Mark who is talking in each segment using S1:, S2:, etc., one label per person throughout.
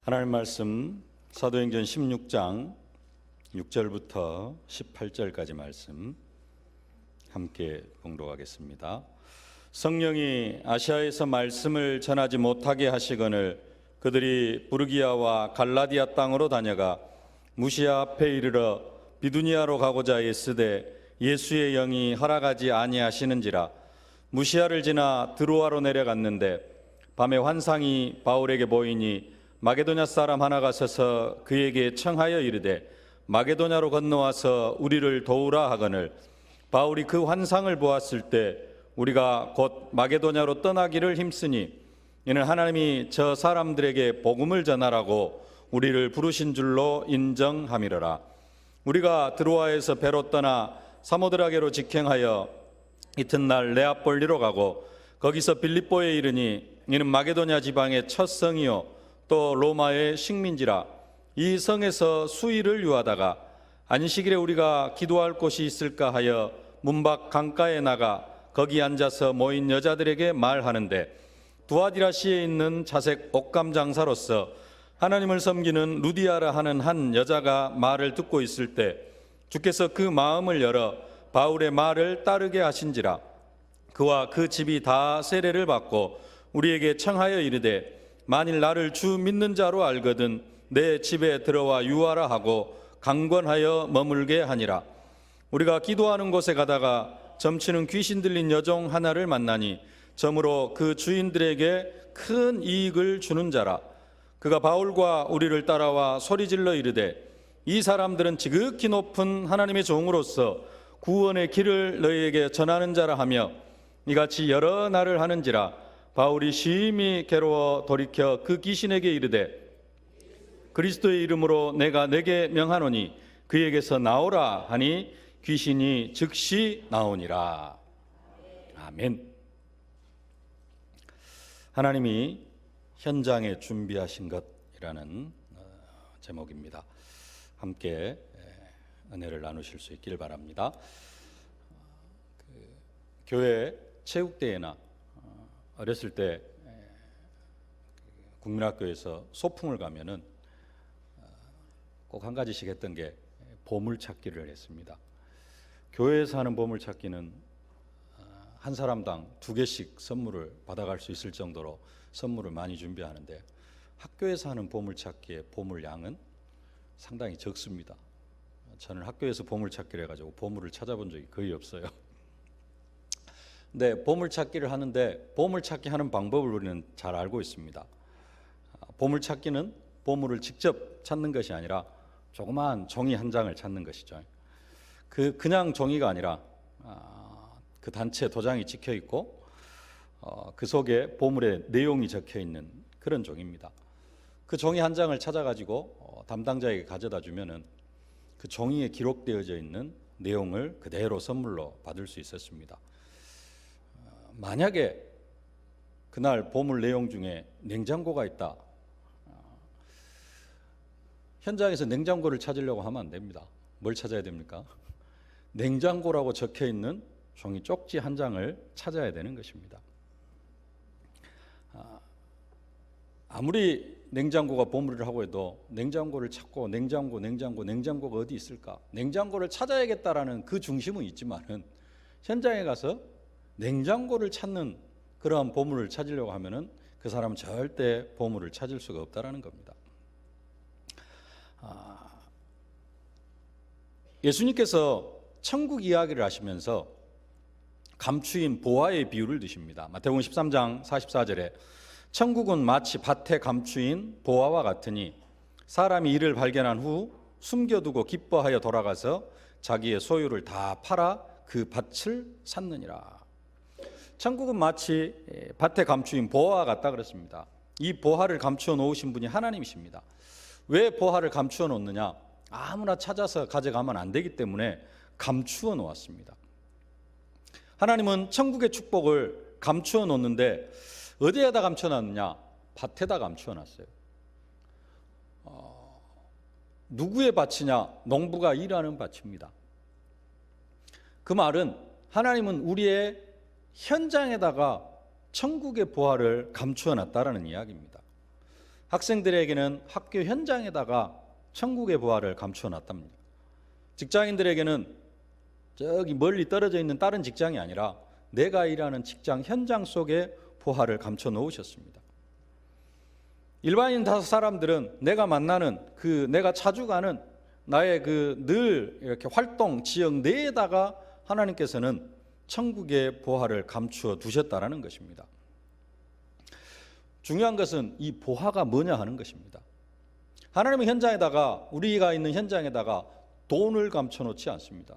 S1: 하나님 말씀 사도행전 16장 6절부터 18절까지 말씀 함께 봉독하겠습니다. 성령이 아시아에서 말씀을 전하지 못하게 하시거늘 그들이 부르기아와 갈라디아 땅으로 다녀가 무시아 앞에 이르러 비두니아로 가고자 애쓰되 예수의 영이 허락하지 아니하시는지라. 무시아를 지나 드로아로 내려갔는데 밤에 환상이 바울에게 보이니 마게도냐 사람 하나가 서서 그에게 청하여 이르되 마게도냐로 건너와서 우리를 도우라 하거늘 바울이 그 환상을 보았을 때 우리가 곧 마게도냐로 떠나기를 힘쓰니 이는 하나님이 저 사람들에게 복음을 전하라고 우리를 부르신 줄로 인정함이러라. 우리가 드로아에서 배로 떠나 사모드라게로 직행하여 이튿날 네아폴리로 가고 거기서 빌립보에 이르니 이는 마게도냐 지방의 첫 성이요 또 로마의 식민지라. 이 성에서 수일을 유하다가 안식일에 우리가 기도할 곳이 있을까 하여 문밖 강가에 나가 거기 앉아서 모인 여자들에게 말하는데 두아디라시에 있는 자색 옷감 장사로서 하나님을 섬기는 루디아라 하는 한 여자가 말을 듣고 있을 때 주께서 그 마음을 열어 바울의 말을 따르게 하신지라. 그와 그 집이 다 세례를 받고 우리에게 청하여 이르되 만일 나를 주 믿는 자로 알거든 내 집에 들어와 유하라 하고 강권하여 머물게 하니라. 우리가 기도하는 곳에 가다가 점치는 귀신 들린 여종 하나를 만나니 점으로 그 주인들에게 큰 이익을 주는 자라. 그가 바울과 우리를 따라와 소리질러 이르되 이 사람들은 지극히 높은 하나님의 종으로서 구원의 길을 너희에게 전하는 자라 하며 이같이 여러 날을 하는지라. 바울이 심히 괴로워 돌이켜 그 귀신에게 이르되 그리스도의 이름으로 내가 내게 명하노니 그에게서 나오라 하니 귀신이 즉시 나오니라. 아멘. 하나님이 현장에 준비하신 것이라는 제목입니다. 함께 은혜를 나누실 수 있길 바랍니다. 교회 체육대회나 어렸을 때 국민학교에서 소풍을 가면은 꼭 한 가지씩 했던 게 보물찾기를 했습니다. 교회에서 하는 보물찾기는 한 사람당 2개씩 선물을 받아갈 수 있을 정도로 선물을 많이 준비하는데 학교에서 하는 보물찾기의 보물량은 상당히 적습니다. 저는 학교에서 보물찾기를 해가지고 보물을 찾아본 적이 거의 없어요. 근데 보물찾기를 하는데 보물찾기 하는 방법을 우리는 잘 알고 있습니다. 보물찾기는 보물을 직접 찾는 것이 아니라 조그마한 종이 한 장을 찾는 것이죠. 그냥 종이가 아니라 그 단체 도장이 찍혀 있고 그 속에 보물의 내용이 적혀 있는 그런 종입니다. 그 종이 한 장을 찾아가지고 담당자에게 가져다 주면은 그 종이에 기록되어져 있는 내용을 그대로 선물로 받을 수 있었습니다. 만약에 그날 보물 내용 중에 냉장고가 있다. 현장에서 냉장고를 찾으려고 하면 안 됩니다. 뭘 찾아야 됩니까? 냉장고라고 적혀 있는 종이 쪽지 한 장을 찾아야 되는 것입니다. 아무리 냉장고가 보물이라고 해도 냉장고를 찾고 냉장고가 어디 있을까? 냉장고를 찾아야겠다라는 그 중심은 있지만은 현장에 가서 냉장고를 찾는 그러한 보물을 찾으려고 하면은 그 사람은 절대 보물을 찾을 수가 없다라는 겁니다. 예수님께서 천국 이야기를 하시면서 감추인 보화의 비유를 드십니다. 마태복음 13장 44절에 천국은 마치 밭에 감추인 보화와 같으니 사람이 이를 발견한 후 숨겨두고 기뻐하여 돌아가서 자기의 소유를 다 팔아 그 밭을 샀느니라. 천국은 마치 밭에 감추인 보화와 같다 그랬습니다. 이 보화를 감추어 놓으신 분이 하나님이십니다. 왜 보화를 감추어 놓느냐? 아무나 찾아서 가져가면 안 되기 때문에 감추어 놓았습니다. 하나님은 천국의 축복을 감추어 놓는데 어디에다 감추어 놨느냐? 밭에다 감추어 놨어요. 누구의 밭이냐? 농부가 일하는 밭입니다. 그 말은 하나님은 우리의 현장에다가 천국의 보화를 감추어 놨다라는 이야기입니다. 학생들에게는 학교 현장에다가 천국의 보화를 감추어놨답니다. 직장인들에게는 저기 멀리 떨어져 있는 다른 직장이 아니라 내가 일하는 직장 현장 속에 보화를 감춰 놓으셨습니다. 일반인 사람들은 내가 만나는 내가 자주 가는 나의 늘 이렇게 활동 지역 내에다가 하나님께서는 천국의 보화를 감추어 두셨다라는 것입니다. 중요한 것은 이 보화가 뭐냐 하는 것입니다. 하나님의 현장에다가, 우리가 있는 현장에다가 돈을 감춰 놓지 않습니다.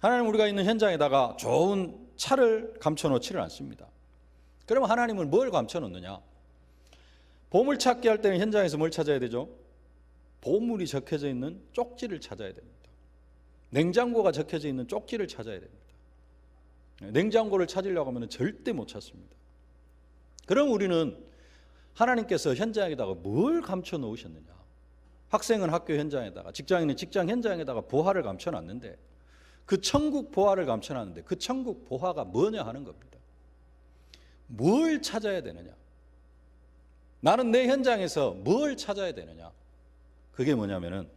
S1: 하나님 우리가 있는 현장에다가 좋은 차를 감춰 놓지를 않습니다. 그러면 하나님은 뭘 감춰 놓느냐? 보물 찾기 할 때는 현장에서 뭘 찾아야 되죠? 보물이 적혀져 있는 쪽지를 찾아야 됩니다. 냉장고가 적혀져 있는 쪽지를 찾아야 됩니다. 냉장고를 찾으려고 하면 절대 못 찾습니다. 그럼 우리는 하나님께서 현장에다가 뭘 감춰 놓으셨느냐? 학생은 학교 현장에다가, 직장인은 직장 현장에다가 보화를 감춰 놨는데, 그 천국 보화를 감춰 놨는데 그 천국 보화가 뭐냐 하는 겁니다. 뭘 찾아야 되느냐? 나는 내 현장에서 뭘 찾아야 되느냐? 그게 뭐냐면은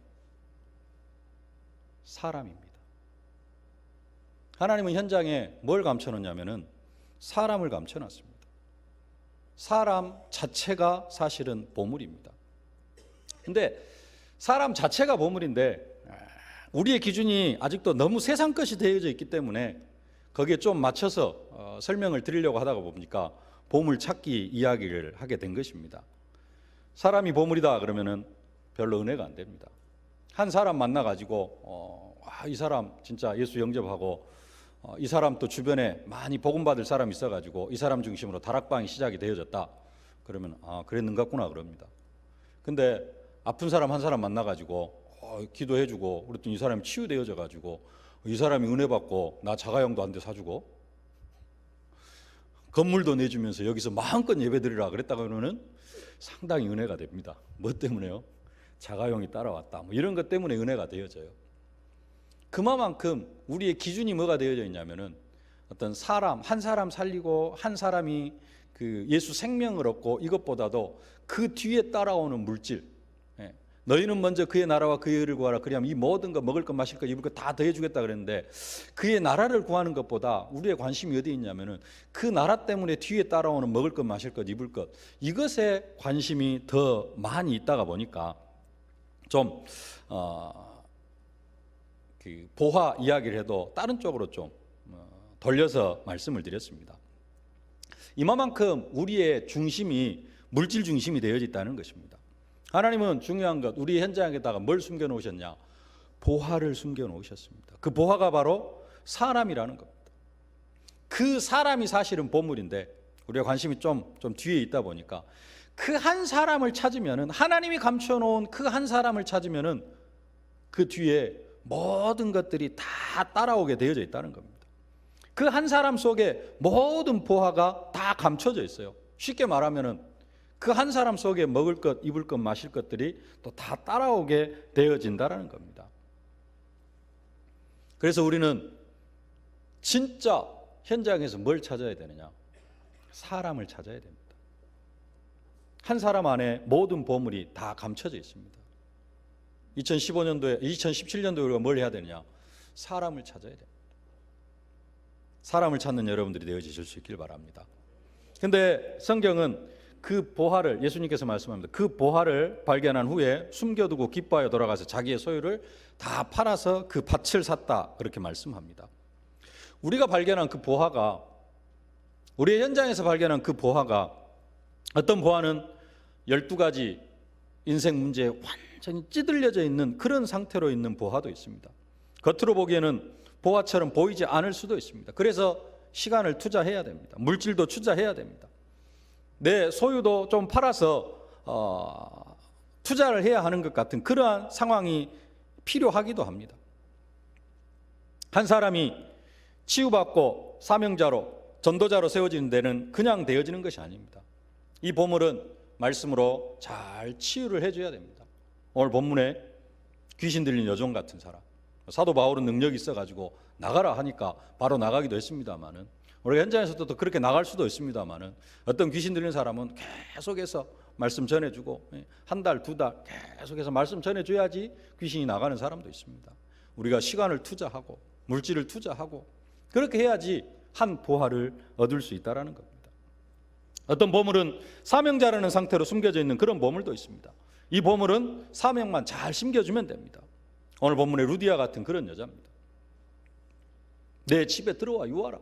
S1: 사람입니다. 하나님은 현장에 뭘 감춰 놓냐면은 사람을 감춰 놨습니다. 사람 자체가 사실은 보물입니다. 근데 사람 자체가 보물인데 우리의 기준이 아직도 너무 세상 것이 되어져 있기 때문에 거기에 좀 맞춰서 설명을 드리려고 하다가 보니까 보물 찾기 이야기를 하게 된 것입니다. 사람이 보물이다 그러면은 별로 은혜가 안 됩니다. 한 사람 만나가지고 이 사람 진짜 예수 영접하고 이 사람 또 주변에 많이 복음받을 사람이 있어가지고 이 사람 중심으로 다락방이 시작이 되어졌다 그러면 그랬는갑구나 그럽니다. 근데 아픈 사람 한 사람 만나가지고 기도해주고 그랬더니 이 사람이 치유되어져가지고 이 사람이 은혜 받고 나 자가용도 한 대 사주고 건물도 내주면서 여기서 마음껏 예배드리라 그랬다가 그러면 상당히 은혜가 됩니다. 뭐 때문에요? 자가용이 따라왔다 이런 것 때문에 은혜가 되어져요. 그만큼 우리의 기준이 뭐가 되어져 있냐면은 어떤 사람 한 사람 살리고 한 사람이 예수 생명을 얻고 이것보다도 그 뒤에 따라오는 물질, 너희는 먼저 그의 나라와 그의 의를 구하라 그리하면 이 모든 것 먹을 것 마실 것 입을 것 다 더해주겠다 그랬는데 그의 나라를 구하는 것보다 우리의 관심이 어디 있냐면은 그 나라 때문에 뒤에 따라오는 먹을 것 마실 것 입을 것 이것에 관심이 더 많이 있다가 보니까 좀 보화 이야기를 해도 다른 쪽으로 좀 돌려서 말씀을 드렸습니다. 이만큼 우리의 중심이 물질 중심이 되어져 있다는 것입니다. 하나님은 중요한 것, 우리 현장에다가 뭘 숨겨 놓으셨냐? 보화를 숨겨 놓으셨습니다. 그 보화가 바로 사람이라는 겁니다. 그 사람이 사실은 보물인데 우리가 관심이 좀 뒤에 있다 보니까 그 한 사람을 찾으면은 하나님이 감춰 놓은 그 한 사람을 찾으면은 그 뒤에 모든 것들이 다 따라오게 되어져 있다는 겁니다. 그 한 사람 속에 모든 보화가 다 감춰져 있어요. 쉽게 말하면은 그 한 사람 속에 먹을 것, 입을 것, 마실 것들이 또 다 따라오게 되어진다라는 겁니다. 그래서 우리는 진짜 현장에서 뭘 찾아야 되느냐? 사람을 찾아야 됩니다. 한 사람 안에 모든 보물이 다 감춰져 있습니다. 2017년도에 우리가 뭘 해야 되느냐? 사람을 찾아야 됩니다. 사람을 찾는 여러분들이 되어지실 수 있길 바랍니다. 근데 성경은 그 보화를 예수님께서 말씀합니다. 그 보화를 발견한 후에 숨겨두고 기뻐하여 돌아가서 자기의 소유를 다 팔아서 그 밭을 샀다 그렇게 말씀합니다. 우리가 발견한 그 보화가 우리의 현장에서 발견한 그 보화가 어떤 보화는 12가지 인생 문제에 완전히 찌들려져 있는 그런 상태로 있는 보화도 있습니다. 겉으로 보기에는 보화처럼 보이지 않을 수도 있습니다. 그래서 시간을 투자해야 됩니다. 물질도 투자해야 됩니다. 내 소유도 좀 팔아서 투자를 해야 하는 것 같은 그러한 상황이 필요하기도 합니다. 한 사람이 치유받고 사명자로 전도자로 세워지는 데는 그냥 되어지는 것이 아닙니다. 이 보물은 말씀으로 잘 치유를 해줘야 됩니다. 오늘 본문에 귀신 들린 여종 같은 사람, 사도 바울은 능력이 있어가지고 나가라 하니까 바로 나가기도 했습니다만은 우리가 현장에서도 또 그렇게 나갈 수도 있습니다만은 어떤 귀신 들린 사람은 계속해서 말씀 전해주고 한 달, 두 달 계속해서 말씀 전해줘야지 귀신이 나가는 사람도 있습니다. 우리가 시간을 투자하고 물질을 투자하고 그렇게 해야지 한 보화를 얻을 수 있다는 겁니다. 어떤 보물은 사명자라는 상태로 숨겨져 있는 그런 보물도 있습니다. 이 보물은 사명만 잘 심겨주면 됩니다. 오늘 본문의 루디아 같은 그런 여자입니다. 내 집에 들어와 유하라.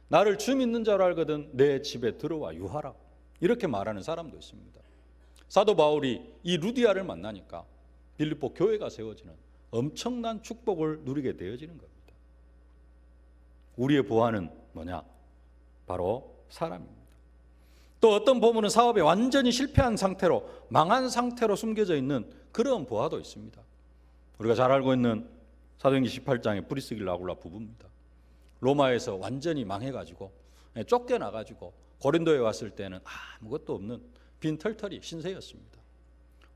S1: 나를 주 믿는 자로 알거든 내 집에 들어와 유하라. 이렇게 말하는 사람도 있습니다. 사도 바울이 이 루디아를 만나니까 빌립보 교회가 세워지는 엄청난 축복을 누리게 되어지는 겁니다. 우리의 보화는 뭐냐? 바로 사람입니다. 또 어떤 보물은 사업에 완전히 실패한 상태로 망한 상태로 숨겨져 있는 그런 보화도 있습니다. 우리가 잘 알고 있는 사도행전 18장의 브리스길라 아굴라 부부입니다. 로마에서 완전히 망해가지고 쫓겨나가지고 고린도에 왔을 때는 아무것도 없는 빈털터리 신세였습니다.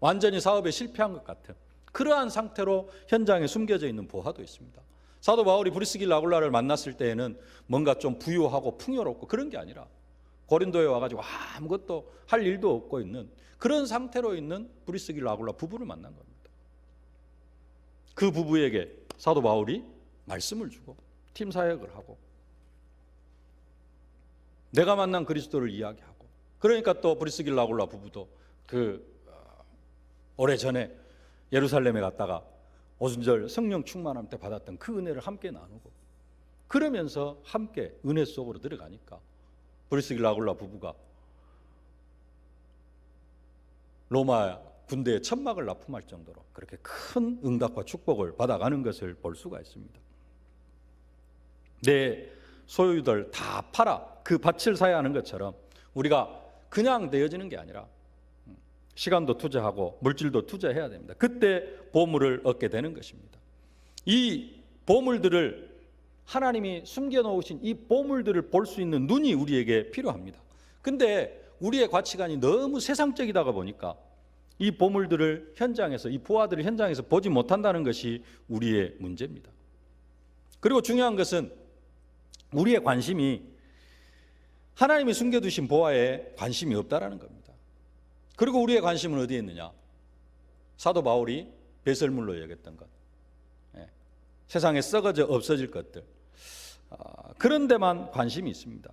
S1: 완전히 사업에 실패한 것 같은 그러한 상태로 현장에 숨겨져 있는 보화도 있습니다. 사도 바울이 브리스길라 아굴라를 만났을 때에는 뭔가 좀 부유하고 풍요롭고 그런 게 아니라 고린도에 와가지고 아무것도 할 일도 없고 있는 그런 상태로 있는 브리스길라 아굴라 부부를 만난 겁니다. 그 부부에게 사도 바울이 말씀을 주고 팀 사역을 하고 내가 만난 그리스도를 이야기하고 그러니까 또 브리스길라 아굴라 부부도 오래전에 예루살렘에 갔다가 오순절 성령 충만함 때 받았던 그 은혜를 함께 나누고 그러면서 함께 은혜 속으로 들어가니까 브리스길라 아굴라 부부가 로마 군대의 천막을 납품할 정도로 그렇게 큰 응답과 축복을 받아가는 것을 볼 수가 있습니다. 내 소유들 다 팔아 그 밭을 사야 하는 것처럼 우리가 그냥 되어지는 게 아니라 시간도 투자하고 물질도 투자해야 됩니다. 그때 보물을 얻게 되는 것입니다. 이 보물들을 하나님이 숨겨놓으신 이 보물들을 볼 수 있는 눈이 우리에게 필요합니다. 근데 우리의 가치관이 너무 세상적이다가 보니까 이 보물들을 현장에서 이 보화들을 현장에서 보지 못한다는 것이 우리의 문제입니다. 그리고 중요한 것은 우리의 관심이 하나님이 숨겨두신 보화에 관심이 없다라는 겁니다. 그리고 우리의 관심은 어디에 있느냐? 사도 바울이 배설물로 여겼던 것, 세상에 썩어져 없어질 것들, 그런 데만 관심이 있습니다.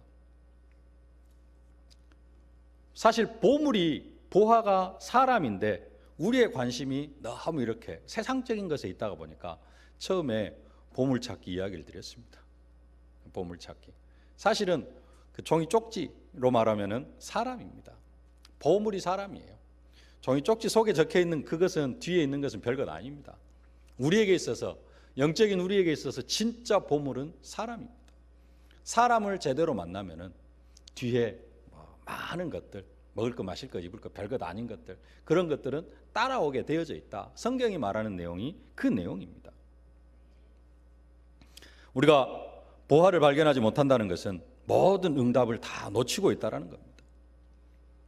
S1: 사실 보화가 사람인데 우리의 관심이 너무 이렇게 세상적인 것에 있다가 보니까 처음에 보물찾기 이야기를 드렸습니다. 보물찾기. 사실은 그 종이 쪽지로 말하면은 사람입니다. 보물이 사람이에요. 종이 쪽지 속에 적혀 있는 그것은 뒤에 있는 것은 별것 아닙니다. 우리에게 있어서 영적인 우리에게 있어서 진짜 보물은 사람입니다. 사람을 제대로 만나면은 뒤에 많은 것들, 먹을 거, 마실 거, 입을 거, 별것 아닌 것들, 그런 것들은 따라오게 되어져 있다. 성경이 말하는 내용이 그 내용입니다. 우리가 보화를 발견하지 못한다는 것은 모든 응답을 다 놓치고 있다는 겁니다.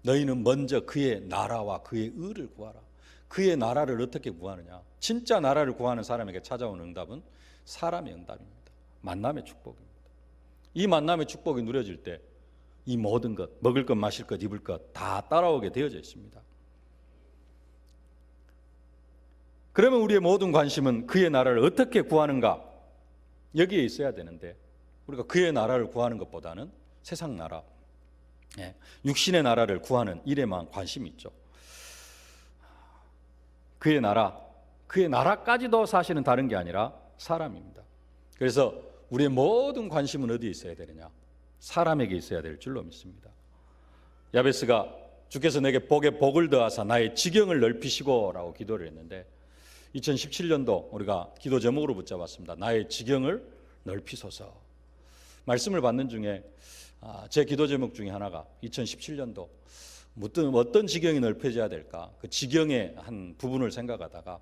S1: 너희는 먼저 그의 나라와 그의 의를 구하라. 그의 나라를 어떻게 구하느냐? 진짜 나라를 구하는 사람에게 찾아오는 응답은 사람의 응답입니다. 만남의 축복입니다. 이 만남의 축복이 누려질 때 이 모든 것, 먹을 것, 마실 것, 입을 것 다 따라오게 되어져 있습니다. 그러면 우리의 모든 관심은 그의 나라를 어떻게 구하는가? 여기에 있어야 되는데 우리가 그의 나라를 구하는 것보다는 세상 나라, 육신의 나라를 구하는 일에만 관심이 있죠. 그의 나라까지도 사실은 다른 게 아니라 사람입니다. 그래서 우리의 모든 관심은 어디에 있어야 되느냐? 사람에게 있어야 될 줄로 믿습니다. 야베스가 주께서 내게 복에 복을 더하사 나의 지경을 넓히시고 라고 기도를 했는데 2017년도 우리가 기도 제목으로 붙잡았습니다. 나의 지경을 넓히소서. 말씀을 받는 중에 제 기도 제목 중에 하나가 2017년도 어떤 지경이 넓혀져야 될까? 그 지경의 한 부분을 생각하다가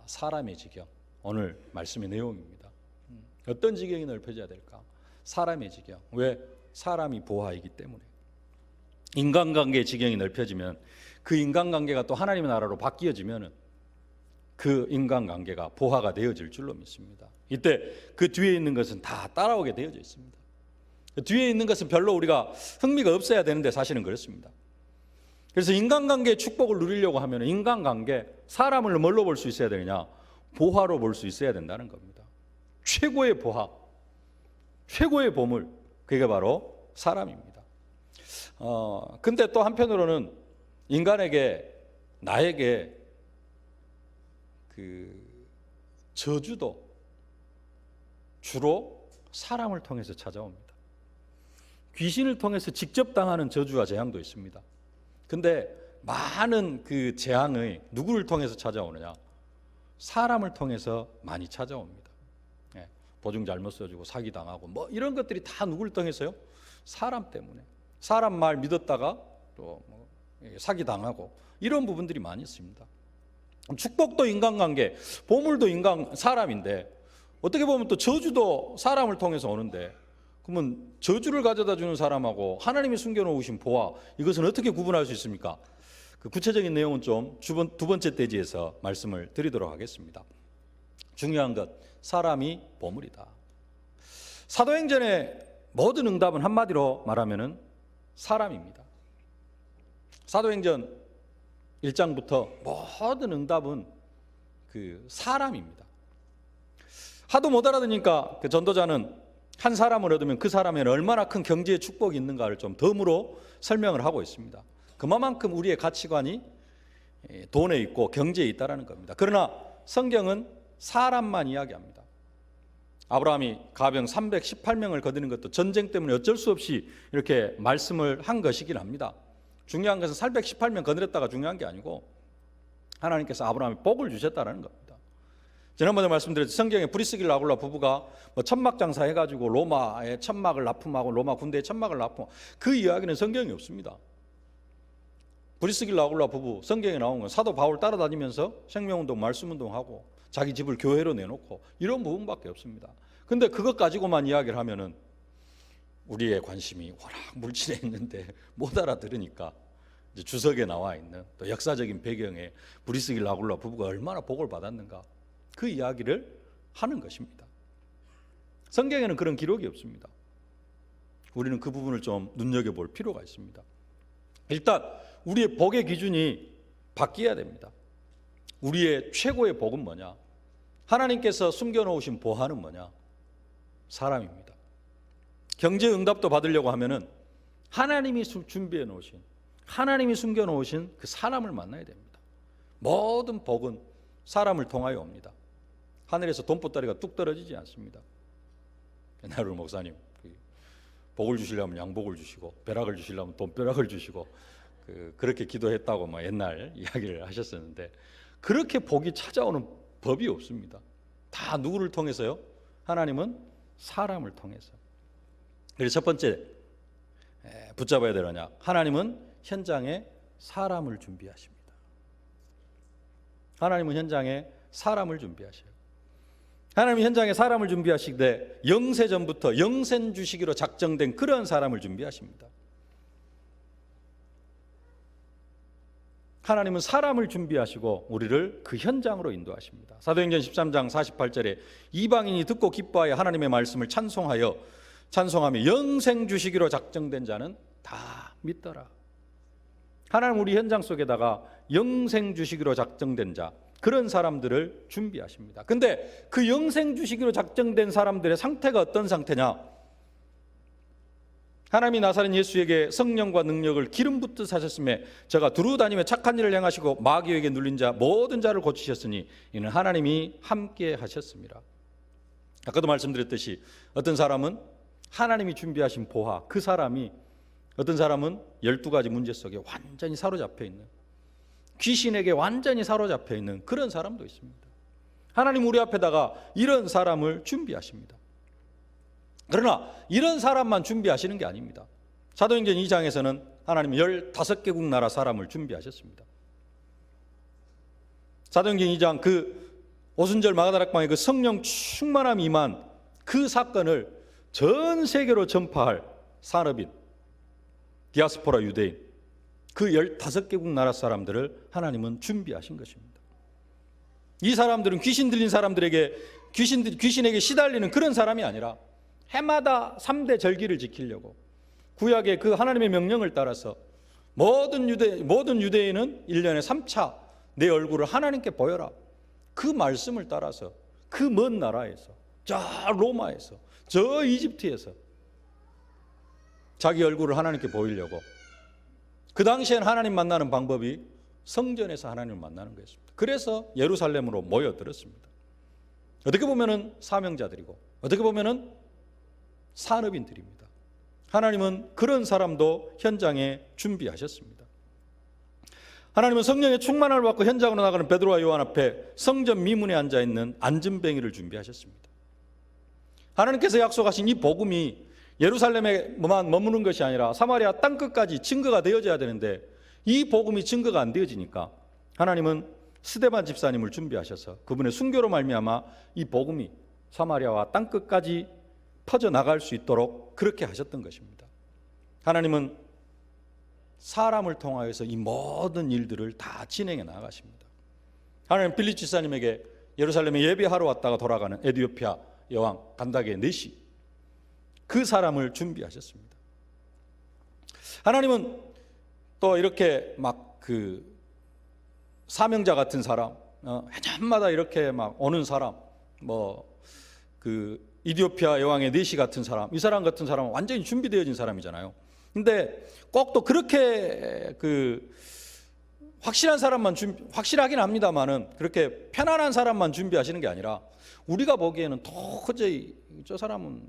S1: 사람의 지경, 오늘 말씀의 내용입니다. 어떤 지경이 넓혀져야 될까? 사람의 지경. 왜? 사람이 보화이기 때문에. 인간관계의 지경이 넓혀지면 그 인간관계가 또 하나님의 나라로 바뀌어지면 그 인간관계가 보화가 되어질 줄로 믿습니다. 이때 그 뒤에 있는 것은 다 따라오게 되어져 있습니다. 뒤에 있는 것은 별로 우리가 흥미가 없어야 되는데 사실은 그렇습니다. 그래서 인간관계의 축복을 누리려고 하면 인간관계, 사람을 뭘로 볼 수 있어야 되느냐? 보화로 볼 수 있어야 된다는 겁니다. 최고의 보화, 최고의 보물, 그게 바로 사람입니다. 근데 또 한편으로는 인간에게, 나에게 그 저주도 주로 사람을 통해서 찾아옵니다. 귀신을 통해서 직접 당하는 저주와 재앙도 있습니다. 근데 많은 그 재앙의 누구를 통해서 찾아오느냐? 사람을 통해서 많이 찾아옵니다. 보증 잘못 써주고 사기당하고 뭐 이런 것들이 다 누구를 통해서요? 사람 때문에. 사람 말 믿었다가 또 사기당하고 이런 부분들이 많이 있습니다. 축복도 인간관계, 보물도 사람인데 어떻게 보면 또 저주도 사람을 통해서 오는데, 그러면 저주를 가져다 주는 사람하고 하나님이 숨겨놓으신 보화, 이것은 어떻게 구분할 수 있습니까? 그 구체적인 내용은 좀 두 번째 대지에서 말씀을 드리도록 하겠습니다. 중요한 것, 사람이 보물이다. 사도행전의 모든 응답은 한마디로 말하면은 사람입니다. 사도행전 1장부터 모든 응답은 그 사람입니다. 하도 못 알아듣니까 그 전도자는 한 사람을 얻으면 그 사람에는 얼마나 큰 경제의 축복이 있는가를 좀 덤으로 설명을 하고 있습니다. 그만큼 우리의 가치관이 돈에 있고 경제에 있다는 겁니다. 그러나 성경은 사람만 이야기합니다. 아브라함이 가병 318명을 거두는 것도 전쟁 때문에 어쩔 수 없이 이렇게 말씀을 한 것이긴 합니다. 중요한 것은 318명 거느렸다가 중요한 게 아니고 하나님께서 아브라함에 복을 주셨다는 겁니다. 지난번에 말씀드렸듯이 성경에 브리스길라 아굴라 부부가 뭐 천막 장사 해가지고 로마의 천막을 납품하고 로마 군대의 천막을 납품하고, 그 이야기는 성경에 없습니다. 브리스길라 아굴라 부부, 성경에 나온 건 사도 바울 따라다니면서 생명운동, 말씀운동하고 자기 집을 교회로 내놓고 이런 부분밖에 없습니다. 근데 그것 가지고만 이야기를 하면은 우리의 관심이 워낙 물질에 있는데 못 알아들으니까 이제 주석에 나와 있는 또 역사적인 배경에 브리스길라 아굴라 부부가 얼마나 복을 받았는가, 그 이야기를 하는 것입니다. 성경에는 그런 기록이 없습니다. 우리는 그 부분을 좀 눈여겨볼 필요가 있습니다. 일단 우리의 복의 기준이 바뀌어야 됩니다. 우리의 최고의 복은 뭐냐? 하나님께서 숨겨놓으신 보화는 뭐냐? 사람입니다. 경제 응답도 받으려고 하면은 하나님이 준비해 놓으신, 하나님이 숨겨 놓으신 그 사람을 만나야 됩니다. 모든 복은 사람을 통하여 옵니다. 하늘에서 돈보따리가 뚝 떨어지지 않습니다. 옛날 우리 목사님 복을 주시려면 양복을 주시고 벼락을 주시려면 돈벼락을 주시고 그렇게 기도했다고 뭐 옛날 이야기를 하셨었는데, 그렇게 복이 찾아오는 법이 없습니다. 다 누구를 통해서요? 하나님은 사람을 통해서. 그래서 첫 번째 붙잡아야 되느냐? 하나님은 현장에 사람을 준비하십니다. 하나님은 현장에 사람을 준비하셔요. 하나님이 현장에 사람을 준비하시되 영세전부터 영생 주시기로 작정된 그런 사람을 준비하십니다. 하나님은 사람을 준비하시고 우리를 그 현장으로 인도하십니다. 사도행전 13장 48절에 이방인이 듣고 기뻐하여 하나님의 말씀을 찬송하며 영생 주시기로 작정된 자는 다 믿더라. 하나님 우리 현장 속에다가 영생 주시기로 작정된 자, 그런 사람들을 준비하십니다. 근데 그 영생 주시기로 작정된 사람들의 상태가 어떤 상태냐? 하나님이 나사렛 예수에게 성령과 능력을 기름 붓듯 하셨음에 저가 두루 다니며 착한 일을 행하시고 마귀에게 눌린 자 모든 자를 고치셨으니 이는 하나님이 함께 하셨습니다. 아까도 말씀드렸듯이 어떤 사람은 하나님이 준비하신 보화, 그 사람이, 어떤 사람은 12가지 문제 속에 완전히 사로잡혀 있는, 귀신에게 완전히 사로잡혀 있는 그런 사람도 있습니다. 하나님 우리 앞에다가 이런 사람을 준비하십니다. 그러나 이런 사람만 준비하시는 게 아닙니다. 사도행전 2장에서는 하나님은 15개국 나라 사람을 준비하셨습니다. 사도행전 2장 그 오순절 마가다락방에 그 성령 충만함이 임한 그 사건을 전 세계로 전파할 산업인, 디아스포라 유대인, 그 15개국 나라 사람들을 하나님은 준비하신 것입니다. 이 사람들은 귀신 들린 사람들에게 귀신에게 시달리는 그런 사람이 아니라 해마다 3대 절기를 지키려고 구약의 그 하나님의 명령을 따라서 모든 유대인은 1년에 3차 내 얼굴을 하나님께 보여라. 그 말씀을 따라서 그 먼 나라에서, 저 로마에서, 저 이집트에서 자기 얼굴을 하나님께 보이려고, 그 당시엔 하나님 만나는 방법이 성전에서 하나님을 만나는 거였습니다. 그래서 예루살렘으로 모여들었습니다. 어떻게 보면은 사명자들이고 어떻게 보면은 산업인들입니다. 하나님은 그런 사람도 현장에 준비하셨습니다. 하나님은 성령의 충만을 받고 현장으로 나가는 베드로와 요한 앞에 성전 미문에 앉아있는 안전뱅이를 준비하셨습니다. 하나님께서 약속하신 이 복음이 예루살렘에만 머무는 것이 아니라 사마리아 땅끝까지 증거가 되어져야 되는데, 이 복음이 증거가 안 되어지니까 하나님은 스데반 집사님을 준비하셔서 그분의 순교로 말미암아 이 복음이 사마리아와 땅끝까지 퍼져나갈 수 있도록 그렇게 하셨던 것입니다. 하나님은 사람을 통하여서 이 모든 일들을 다 진행해 나가십니다. 하나님 빌립 집사님에게 예루살렘에 예배하러 왔다가 돌아가는 에티오피아 여왕 간다게 네시, 그 사람을 준비하셨습니다. 하나님은 또 이렇게 막 그 사명자 같은 사람, 해년마다 이렇게 막 오는 사람, 그 이디오피아 여왕의 네시 같은 사람, 이 사람 같은 사람은 완전히 준비되어진 사람이잖아요. 근데 꼭 또 그렇게 확실한 사람만 확실하긴 합니다만은 그렇게 편안한 사람만 준비하시는 게 아니라, 우리가 보기에는 도저히 저 사람은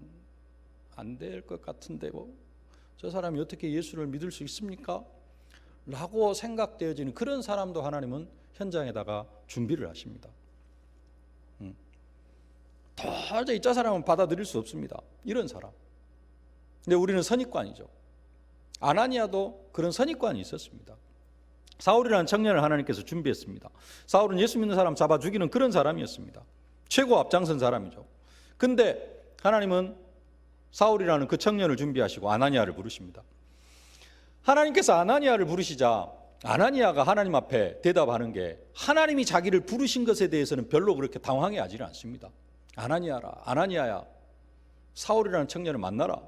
S1: 안 될 것 같은데 저 사람이 어떻게 예수를 믿을 수 있습니까? 라고 생각되어지는 그런 사람도 하나님은 현장에다가 준비를 하십니다. 도저히 저 사람은 받아들일 수 없습니다. 이런 사람. 근데 우리는 선입관이죠. 아나니아도 그런 선입관이 있었습니다. 사울이라는 청년을 하나님께서 준비했습니다. 사울은 예수 믿는 사람 잡아 죽이는 그런 사람이었습니다. 최고 앞장선 사람이죠. 근데 하나님은 사울이라는 그 청년을 준비하시고 아나니아를 부르십니다. 하나님께서 아나니아를 부르시자 아나니아가 하나님 앞에 대답하는 게, 하나님이 자기를 부르신 것에 대해서는 별로 그렇게 당황해 하지는 않습니다. 아나니아야, 사울이라는 청년을 만나라.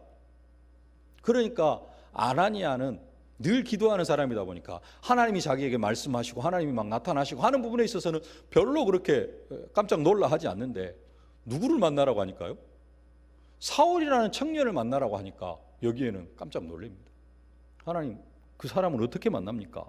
S1: 그러니까 아나니아는 늘 기도하는 사람이다 보니까 하나님이 자기에게 말씀하시고 하나님이 막 나타나시고 하는 부분에 있어서는 별로 그렇게 깜짝 놀라 하지 않는데, 누구를 만나라고 하니까요? 사울이라는 청년을 만나라고 하니까 여기에는 깜짝 놀랍니다. 하나님, 그 사람을 어떻게 만납니까?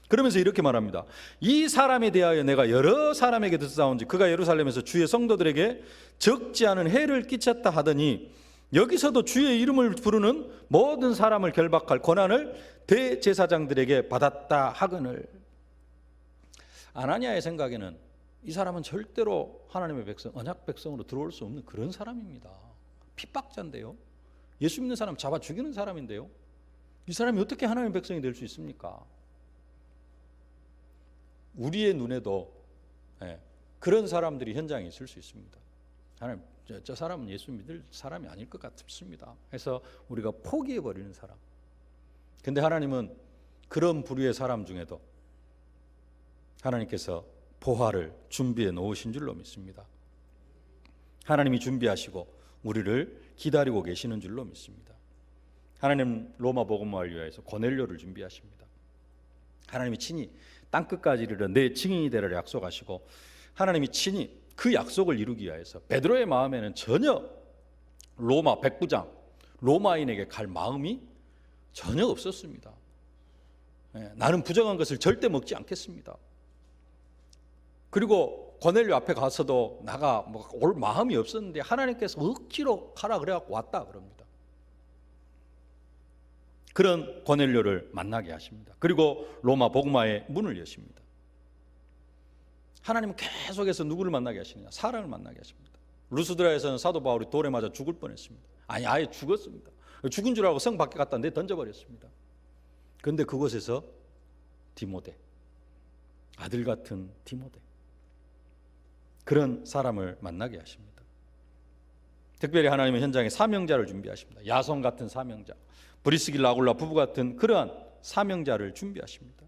S1: 그러면서 이렇게 말합니다. 이 사람에 대하여 내가 여러 사람에게 듣사온지 그가 예루살렘에서 주의 성도들에게 적지 않은 해를 끼쳤다 하더니, 여기서도 주의 이름을 부르는 모든 사람을 결박할 권한을 대제사장들에게 받았다 하거늘. 아나니아의 생각에는 이 사람은 절대로 하나님의 백성, 언약 백성으로 들어올 수 없는 그런 사람입니다. 핍박자인데요, 예수 믿는 사람 잡아 죽이는 사람인데요, 이 사람이 어떻게 하나님의 백성이 될 수 있습니까? 우리의 눈에도 그런 사람들이 현장에 있을 수 있습니다. 하나님, 저 사람은 예수 믿을 사람이 아닐 것 같습니다. 해서 우리가 포기해버리는 사람. 근데 하나님은 그런 부류의 사람 중에도 하나님께서 보화를 준비해 놓으신 줄로 믿습니다. 하나님이 준비하시고 우리를 기다리고 계시는 줄로 믿습니다. 하나님 로마 복음화를 위하여서 고넬료를 준비하십니다. 하나님이 친히 땅끝까지 이르러 내 증인이 되리라 약속하시고, 하나님이 친히 그 약속을 이루기 위하여서 베드로의 마음에는 전혀 로마 백부장, 로마인에게 갈 마음이 전혀 없었습니다. 나는 부정한 것을 절대 먹지 않겠습니다. 그리고 고넬료 앞에 가서도 나가 올 마음이 없었는데 하나님께서 억지로 가라 그래갖고 왔다 그럽니다. 그런 고넬료를 만나게 하십니다. 그리고 로마 복음화의 문을 여십니다. 하나님은 계속해서 누구를 만나게 하시느냐? 사람을 만나게 하십니다. 루스드라에서는 사도 바울이 돌에 맞아 죽을 뻔했습니다. 아니, 아예 죽었습니다. 죽은 줄 알고 성 밖에 갖다 내 던져버렸습니다. 그런데 그곳에서 디모데, 아들 같은 디모데, 그런 사람을 만나게 하십니다. 특별히 하나님은 현장에 사명자를 준비하십니다. 야손 같은 사명자, 브리스길라 아굴라 부부 같은 그러한 사명자를 준비하십니다.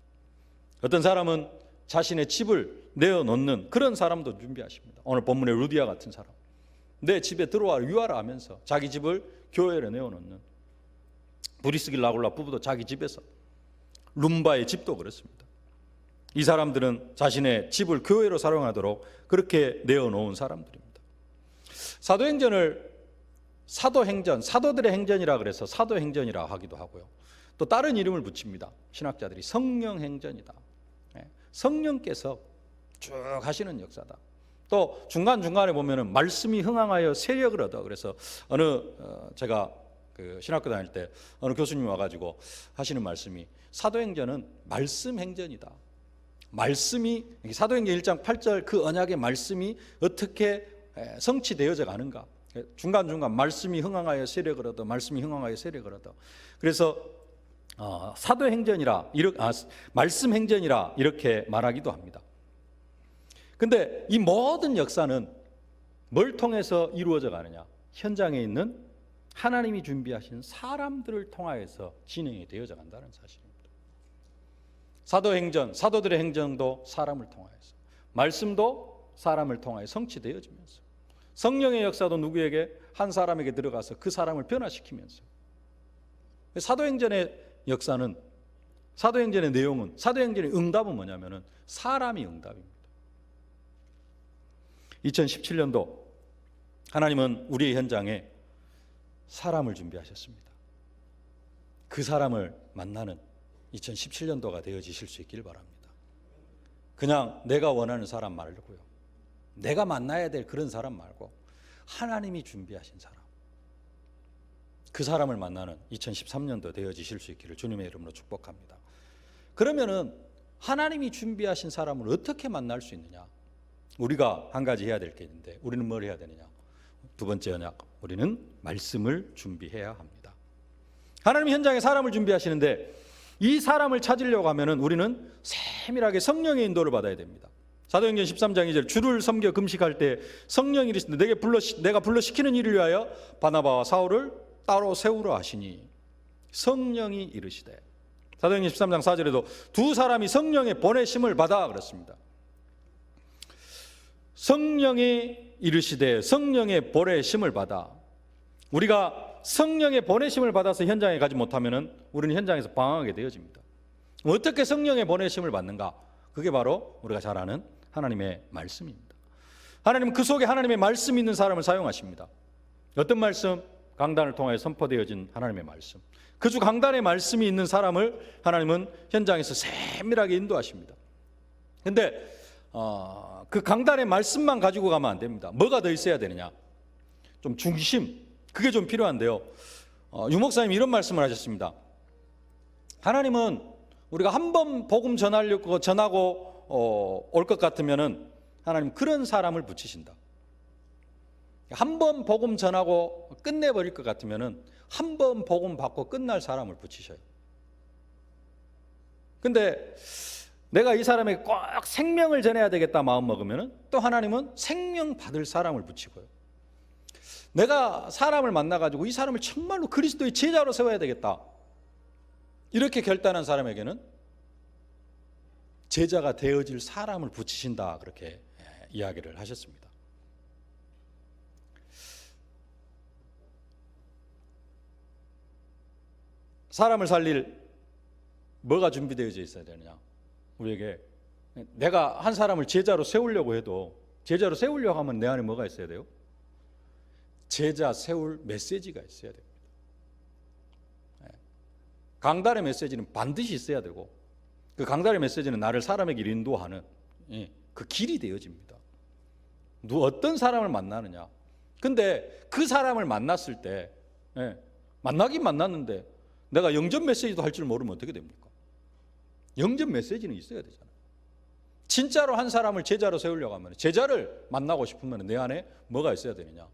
S1: 어떤 사람은 자신의 집을 내어놓는 그런 사람도 준비하십니다. 오늘 본문의 루디아 같은 사람, 내 집에 들어와 유하라 하면서 자기 집을 교회로 내어놓는, 브리스길 라굴라 부부도 자기 집에서, 룸바의 집도 그렇습니다. 이 사람들은 자신의 집을 교회로 사용하도록 그렇게 내어놓은 사람들입니다. 사도행전을 사도행전, 사도들의 행전이라 그래서 사도행전이라 하기도 하고요. 또 다른 이름을 붙입니다. 신학자들이 성령행전이다. 성령께서 쭉 하시는 역사다. 또 중간중간에 보면은 말씀이 흥황하여 세력을 얻어. 그래서 제가 그 신학교 다닐 때 어느 교수님이 와가지고 하시는 말씀이, 사도행전은 말씀 행전이다. 말씀이, 사도행전 1장 8절 그 언약의 말씀이 어떻게 성취되어져 가는가. 중간중간 말씀이 흥황하여 세력을 얻어, 말씀이 흥황하여 세력을 얻어. 그래서 사도행전이라, 말씀 행전이라 이렇게 말하기도 합니다. 근데 이 모든 역사는 뭘 통해서 이루어져 가느냐? 현장에 있는 하나님이 준비하신 사람들을 통하여서 진행이 되어져 간다는 사실입니다. 사도행전, 사도들의 행전도 사람을 통하여서, 말씀도 사람을 통하여 성취되어지면서, 성령의 역사도 누구에게? 한 사람에게 들어가서 그 사람을 변화시키면서. 사도행전의 역사는, 사도행전의 내용은, 사도행전의 응답은 뭐냐면은 사람이 응답입니다. 2017년도 하나님은 우리의 현장에 사람을 준비하셨습니다. 그 사람을 만나는 2017년도가 되어지실 수 있길 바랍니다. 그냥 내가 원하는 사람 말고요, 내가 만나야 될 그런 사람 말고 하나님이 준비하신 사람, 그 사람을 만나는 2013년도 되어지실 수 있기를 주님의 이름으로 축복합니다. 그러면은 하나님이 준비하신 사람을 어떻게 만날 수 있느냐? 우리가 한 가지 해야 될 게 있는데, 우리는 뭘 해야 되느냐? 두 번째 언약, 우리는 말씀을 준비해야 합니다. 하나님 현장에 사람을 준비하시는데, 이 사람을 찾으려고 하면은 우리는 세밀하게 성령의 인도를 받아야 됩니다. 사도행전 13장 2절, 주를 섬겨 금식할 때 성령이 이르시되 내가 불러 시키는 일을 위하여 바나바와 사울을 따로 세우라 하시니, 성령이 이르시되. 사도행전 13장 4절에도 두 사람이 성령의 보내심을 받아 그랬습니다. 성령이 이르시되, 성령의 보내심을 받아. 우리가 성령의 보내심을 받아서 현장에 가지 못하면 우리는 현장에서 방황하게 되어집니다. 어떻게 성령의 보내심을 받는가? 그게 바로 우리가 잘 아는 하나님의 말씀입니다. 하나님은 그 속에 하나님의 말씀이 있는 사람을 사용하십니다. 어떤 말씀? 강단을 통하여 선포되어진 하나님의 말씀. 그 주 강단의 말씀이 있는 사람을 하나님은 현장에서 세밀하게 인도하십니다. 근데 그 강단의 말씀만 가지고 가면 안 됩니다. 뭐가 더 있어야 되느냐? 좀 중심, 그게 좀 필요한데요. 유 목사님이 이런 말씀을 하셨습니다. 하나님은 우리가 한 번 복음 전하고 올 것 같으면은 하나님 그런 사람을 붙이신다. 한 번 복음 전하고 끝내버릴 것 같으면은 한 번 복음 받고 끝날 사람을 붙이셔요. 근데 내가 이 사람에게 꼭 생명을 전해야 되겠다 마음 먹으면은 또 하나님은 생명 받을 사람을 붙이고요. 내가 사람을 만나가지고 이 사람을 정말로 그리스도의 제자로 세워야 되겠다, 이렇게 결단한 사람에게는 제자가 되어질 사람을 붙이신다, 그렇게 이야기를 하셨습니다. 사람을 살릴 뭐가 준비되어져 있어야 되느냐? 우리에게 내가 한 사람을 제자로 세우려고 해도, 제자로 세우려고 하면 내 안에 뭐가 있어야 돼요? 제자 세울 메시지가 있어야 됩니다. 강단의 메시지는 반드시 있어야 되고, 그 강단의 메시지는 나를 사람에게 인도하는 그 길이 되어집니다. 어떤 사람을 만나느냐? 근데 그 사람을 만났을 때, 만나긴 만났는데 내가 영접 메시지도 할 줄 모르면 어떻게 됩니까? 영접 메시지는 있어야 되잖아요. 진짜로 한 사람을 제자로 세우려고 하면, 제자를 만나고 싶으면 내 안에 뭐가 있어야 되느냐?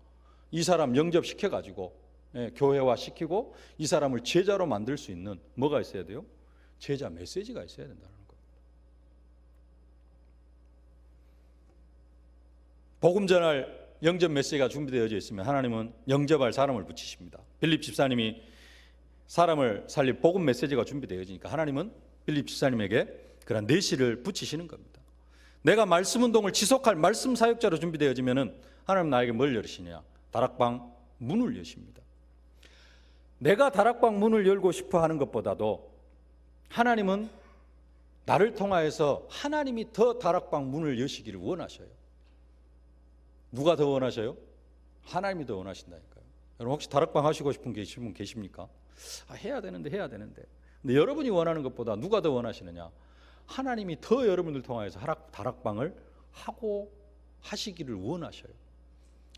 S1: 이 사람 영접시켜가지고 교회화 시키고 이 사람을 제자로 만들 수 있는 뭐가 있어야 돼요? 제자 메시지가 있어야 된다는 거예요. 복음 전할 영접 메시지가 준비되어져 있으면 하나님은 영접할 사람을 붙이십니다. 빌립 집사님이 사람을 살릴 복음 메시지가 준비되어지니까 하나님은 빌립 집사님에게 그런 내실을 붙이시는 겁니다. 내가 말씀 운동을 지속할 말씀 사역자로 준비되어지면은 하나님 나에게 뭘 열으시냐? 다락방 문을 여십니다. 내가 다락방 문을 열고 싶어 하는 것보다도 하나님은 나를 통하여서 하나님이 더 다락방 문을 여시기를 원하셔요. 누가 더 원하셔요? 하나님이 더 원하신다니까요. 여러분 혹시 다락방 하시고 싶은 분 계십니까? 해야 되는데. 근데 여러분이 원하는 것보다 누가 더 원하시느냐? 하나님이 더 여러분들 통하여서 다락방을 하고 하시기를 원하셔요.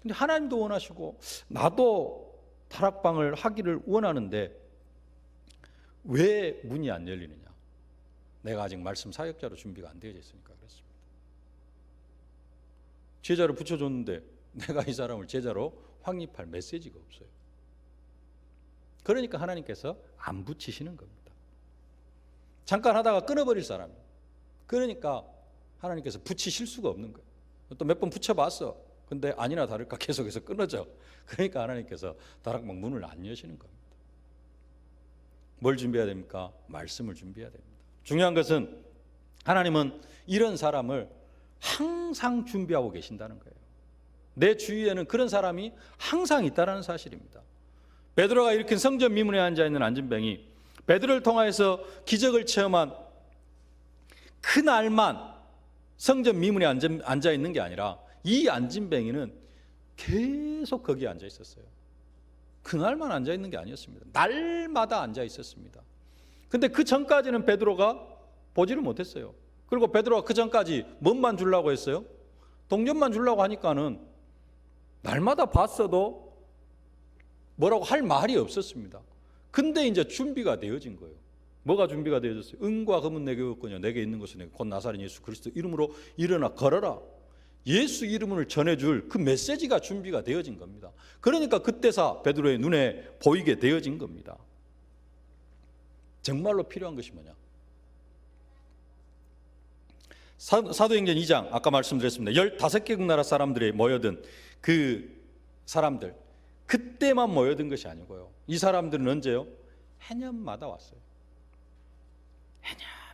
S1: 근데 하나님도 원하시고 나도 다락방을 하기를 원하는데 왜 문이 안 열리느냐? 내가 아직 말씀 사역자로 준비가 안 되어져 있으니까 그렇습니다. 제자를 붙여줬는데 내가 이 사람을 제자로 확립할 메시지가 없어요. 그러니까 하나님께서 안 붙이시는 겁니다. 잠깐 하다가 끊어버릴 사람이. 그러니까 하나님께서 붙이실 수가 없는 거예요. 또 몇 번 붙여봤어. 근데 아니나 다를까 계속해서 끊어져. 그러니까 하나님께서 다락방 문을 안 여시는 겁니다. 뭘 준비해야 됩니까? 말씀을 준비해야 됩니다. 중요한 것은 하나님은 이런 사람을 항상 준비하고 계신다는 거예요. 내 주위에는 그런 사람이 항상 있다는 사실입니다. 베드로가 일으킨 성전 미문에 앉아있는 안진뱅이, 베드로를 통하여서 기적을 체험한 그날만 성전 미문에 앉아있는 게 아니라 이 안진뱅이는 계속 거기에 앉아 있었어요. 그날만 앉아 있는 게 아니었습니다. 날마다 앉아 있었습니다. 근데 그 전까지는 베드로가 보지를 못했어요. 그리고 베드로가 그 전까지 뭔만 주려고 했어요? 동전만 주려고 하니까는 날마다 봤어도 뭐라고 할 말이 없었습니다. 근데 이제 준비가 되어진 거예요. 뭐가 준비가 되어졌어요? 은과 금은 내게 없거니와 내게 있는 것은 내게 곧 나사렛 예수 그리스도 이름으로 일어나 걸어라. 예수 이름을 전해줄 그 메시지가 준비가 되어진 겁니다. 그러니까 그때서 베드로의 눈에 보이게 되어진 겁니다. 정말로 필요한 것이 뭐냐? 사도행전 2장 아까 말씀드렸습니다. 15개국 나라 사람들이 모여든 그 사람들, 그때만 모여든 것이 아니고요. 이 사람들은 언제요? 해년마다 왔어요.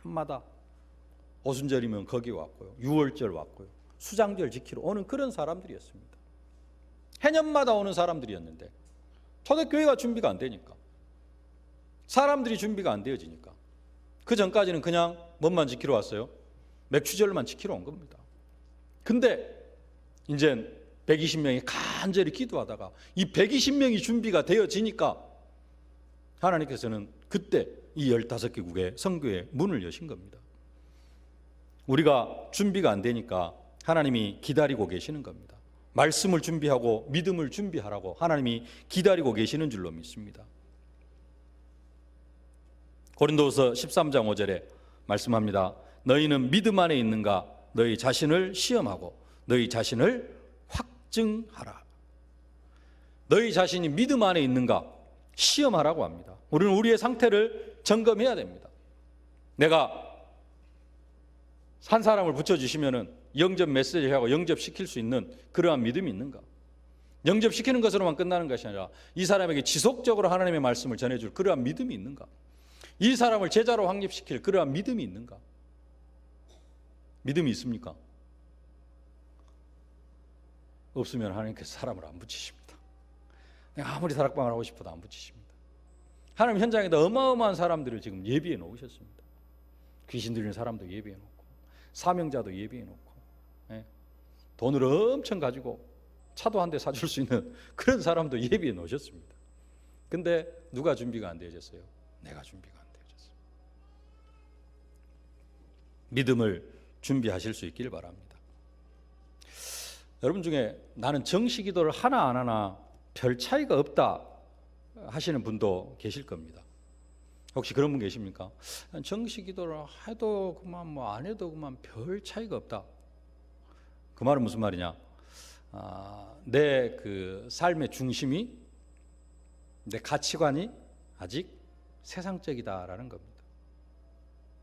S1: 해년마다 오순절이면 거기 왔고요. 유월절 왔고요. 수장절 지키러 오는 그런 사람들이었습니다. 해년마다 오는 사람들이었는데 초대교회가 준비가 안 되니까, 사람들이 준비가 안 되어지니까 그 전까지는 그냥 뭔만 지키러 왔어요? 맥추절만 지키러 온 겁니다. 근데 이제 120명이 간절히 기도하다가 이 120명이 준비가 되어지니까 하나님께서는 그때 이 15개국의 선교의 문을 여신 겁니다. 우리가 준비가 안 되니까 하나님이 기다리고 계시는 겁니다. 말씀을 준비하고 믿음을 준비하라고 하나님이 기다리고 계시는 줄로 믿습니다. 고린도후서 13장 5절에 말씀합니다. 너희는 믿음 안에 있는가? 너희 자신을 시험하고 너희 자신을 확증하라. 너희 자신이 믿음 안에 있는가? 시험하라고 합니다. 우리는 우리의 상태를 점검해야 됩니다. 내가 한 사람을 붙여주시면은 영접 메시지하고 영접시킬 수 있는 그러한 믿음이 있는가? 영접시키는 것으로만 끝나는 것이 아니라 이 사람에게 지속적으로 하나님의 말씀을 전해줄 그러한 믿음이 있는가? 이 사람을 제자로 확립시킬 그러한 믿음이 있는가? 믿음이 있습니까? 없으면 하나님께서 사람을 안 붙이십니다. 내가 아무리 다락방을 하고 싶어도 안 붙이십니다. 하나님 현장에다 어마어마한 사람들을 지금 예비해 놓으셨습니다. 귀신 들리는 사람도 예비해 놓고 사명자도 예비해 놓고 돈을 엄청 가지고 차도 한 대 사줄 수 있는 그런 사람도 예비해 놓으셨습니다. 근데 누가 준비가 안 되어졌어요? 내가 준비가 안 되어졌어요. 믿음을 준비하실 수 있기를 바랍니다. 여러분 중에 나는 정시 기도를 하나 안 하나 별 차이가 없다 하시는 분도 계실 겁니다. 혹시 그런 분 계십니까? 정시 기도를 해도 그만 뭐 안 해도 그만 별 차이가 없다. 그 말은 무슨 말이냐? 내 그 삶의 중심이, 내 가치관이 아직 세상적이다라는 겁니다.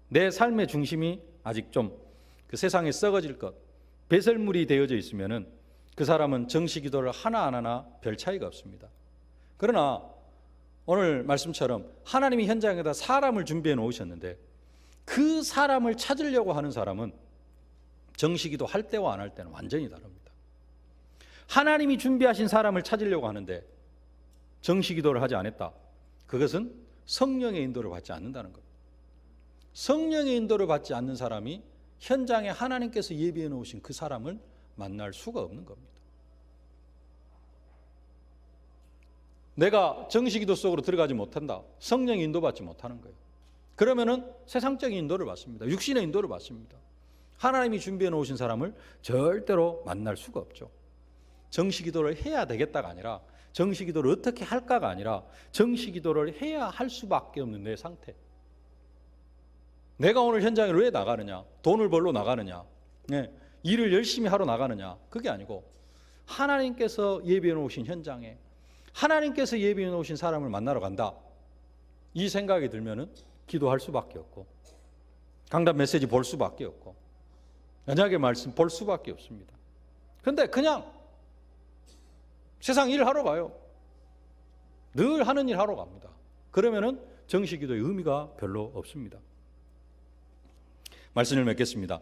S1: 내 삶의 중심이 아직 좀 그 세상에 썩어질 것, 배설물이 되어져 있으면은 그 사람은 정시 기도를 하나 안 하나 별 차이가 없습니다. 그러나 오늘 말씀처럼 하나님이 현장에다 사람을 준비해 놓으셨는데 그 사람을 찾으려고 하는 사람은 정시 기도 할 때와 안 할 때는 완전히 다릅니다. 하나님이 준비하신 사람을 찾으려고 하는데 정시기도를 하지 않았다. 그것은 성령의 인도를 받지 않는다는 겁니다. 성령의 인도를 받지 않는 사람이 현장에 하나님께서 예비해 놓으신 그 사람을 만날 수가 없는 겁니다. 내가 정시기도 속으로 들어가지 못한다. 성령의 인도받지 못하는 거예요. 그러면은 세상적인 인도를 받습니다. 육신의 인도를 받습니다. 하나님이 준비해 놓으신 사람을 절대로 만날 수가 없죠. 정시기도를 해야 되겠다가 아니라, 정시기도를 어떻게 할까가 아니라, 정시기도를 해야 할 수밖에 없는 내 상태. 내가 오늘 현장에 왜 나가느냐? 돈을 벌러 나가느냐? 네, 일을 열심히 하러 나가느냐? 그게 아니고 하나님께서 예비해 놓으신 현장에 하나님께서 예비해 놓으신 사람을 만나러 간다. 이 생각이 들면은 기도할 수밖에 없고, 강단 메시지 볼 수밖에 없고, 언약의 말씀 볼 수밖에 없습니다. 그런데 그냥 세상 일 하러 가요. 늘 하는 일 하러 갑니다. 그러면은 정시기도의 의미가 별로 없습니다. 말씀을 맺겠습니다.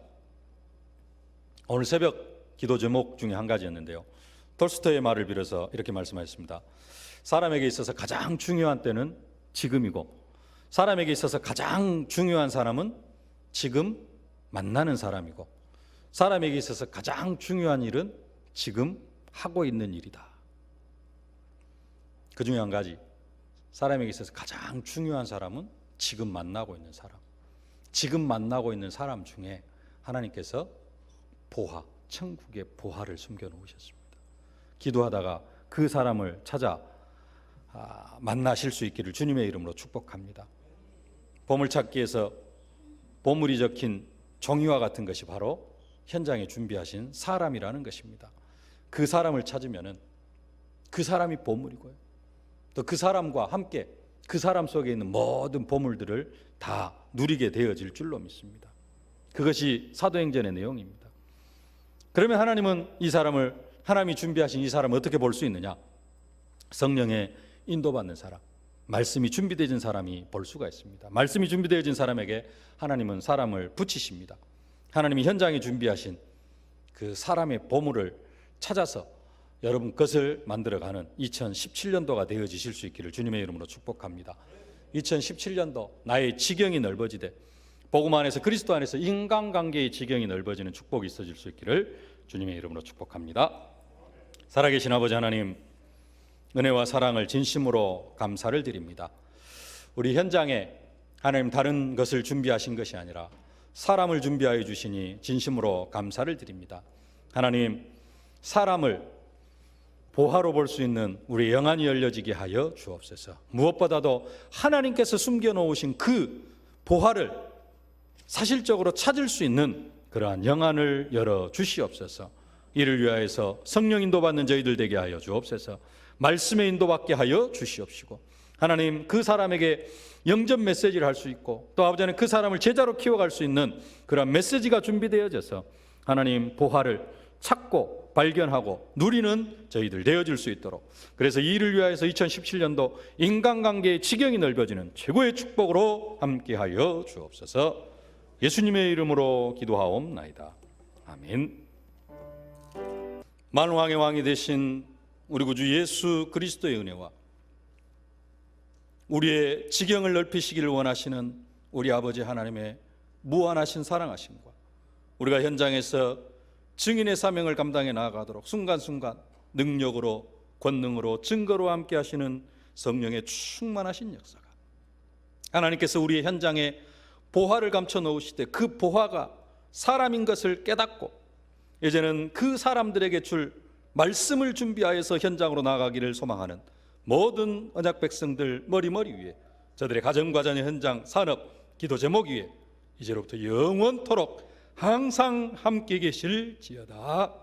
S1: 오늘 새벽 기도 제목 중에 한 가지였는데요. 톨스토이의 말을 빌어서 이렇게 말씀하셨습니다. 사람에게 있어서 가장 중요한 때는 지금이고, 사람에게 있어서 가장 중요한 사람은 지금 만나는 사람이고, 사람에게 있어서 가장 중요한 일은 지금 하고 있는 일이다. 그 중에 한 가지, 사람에게 있어서 가장 중요한 사람은 지금 만나고 있는 사람. 지금 만나고 있는 사람 중에 하나님께서 보화, 천국의 보화를 숨겨 놓으셨습니다. 기도하다가 그 사람을 찾아 만나실 수 있기를 주님의 이름으로 축복합니다. 보물찾기에서 보물이 적힌 종이와 같은 것이 바로 현장에 준비하신 사람이라는 것입니다. 그 사람을 찾으면은 그 사람이 보물이고요. 또 그 사람과 함께 그 사람 속에 있는 모든 보물들을 다 누리게 되어질 줄로 믿습니다. 그것이 사도행전의 내용입니다. 그러면 하나님은 이 사람을, 하나님이 준비하신 이 사람을 어떻게 볼 수 있느냐? 성령의 인도받는 사람, 말씀이 준비되어진 사람이 볼 수가 있습니다. 말씀이 준비되어진 사람에게 하나님은 사람을 붙이십니다. 하나님이 현장에 준비하신 그 사람의 보물을 찾아서 여러분 것을 만들어가는 2017년도가 되어지실 수 있기를 주님의 이름으로 축복합니다. 2017년도 나의 지경이 넓어지되 복음 안에서, 그리스도 안에서 인간관계의 지경이 넓어지는 축복이 있어질 수 있기를 주님의 이름으로 축복합니다. 살아계신 아버지 하나님, 은혜와 사랑을 진심으로 감사를 드립니다. 우리 현장에 하나님 다른 것을 준비하신 것이 아니라 사람을 준비하여 주시니 진심으로 감사를 드립니다. 하나님, 사람을 보화로 볼 수 있는 우리 영안이 열려지게 하여 주옵소서. 무엇보다도 하나님께서 숨겨놓으신 그 보화를 사실적으로 찾을 수 있는 그러한 영안을 열어 주시옵소서. 이를 위하여서 성령 인도받는 저희들 되게 하여 주옵소서. 말씀의 인도받게 하여 주시옵시고, 하나님 그 사람에게 영접 메시지를 할 수 있고, 또 아버지 하나님 그 사람을 제자로 키워갈 수 있는 그런 메시지가 준비되어져서 하나님 보화를 찾고 발견하고 누리는 저희들 되어질 수 있도록, 그래서 이를 위하여서 2017년도 인간관계의 지경이 넓어지는 최고의 축복으로 함께하여 주옵소서. 예수님의 이름으로 기도하옵나이다. 아멘. 만왕의 왕이 되신 우리 구주 예수 그리스도의 은혜와 우리의 지경을 넓히시기를 원하시는 우리 아버지 하나님의 무한하신 사랑하심과 우리가 현장에서 증인의 사명을 감당해 나아가도록 순간순간 능력으로, 권능으로, 증거로 함께 하시는 성령의 충만하신 역사가, 하나님께서 우리의 현장에 보화를 감춰 놓으시되 그 보화가 사람인 것을 깨닫고 이제는 그 사람들에게 줄 말씀을 준비하여서 현장으로 나아가기를 소망하는 모든 언약 백성들 머리머리 위에, 저들의 가정과 자녀, 현장, 산업, 기도 제목 위에 이제로부터 영원토록 항상 함께 계실지어다.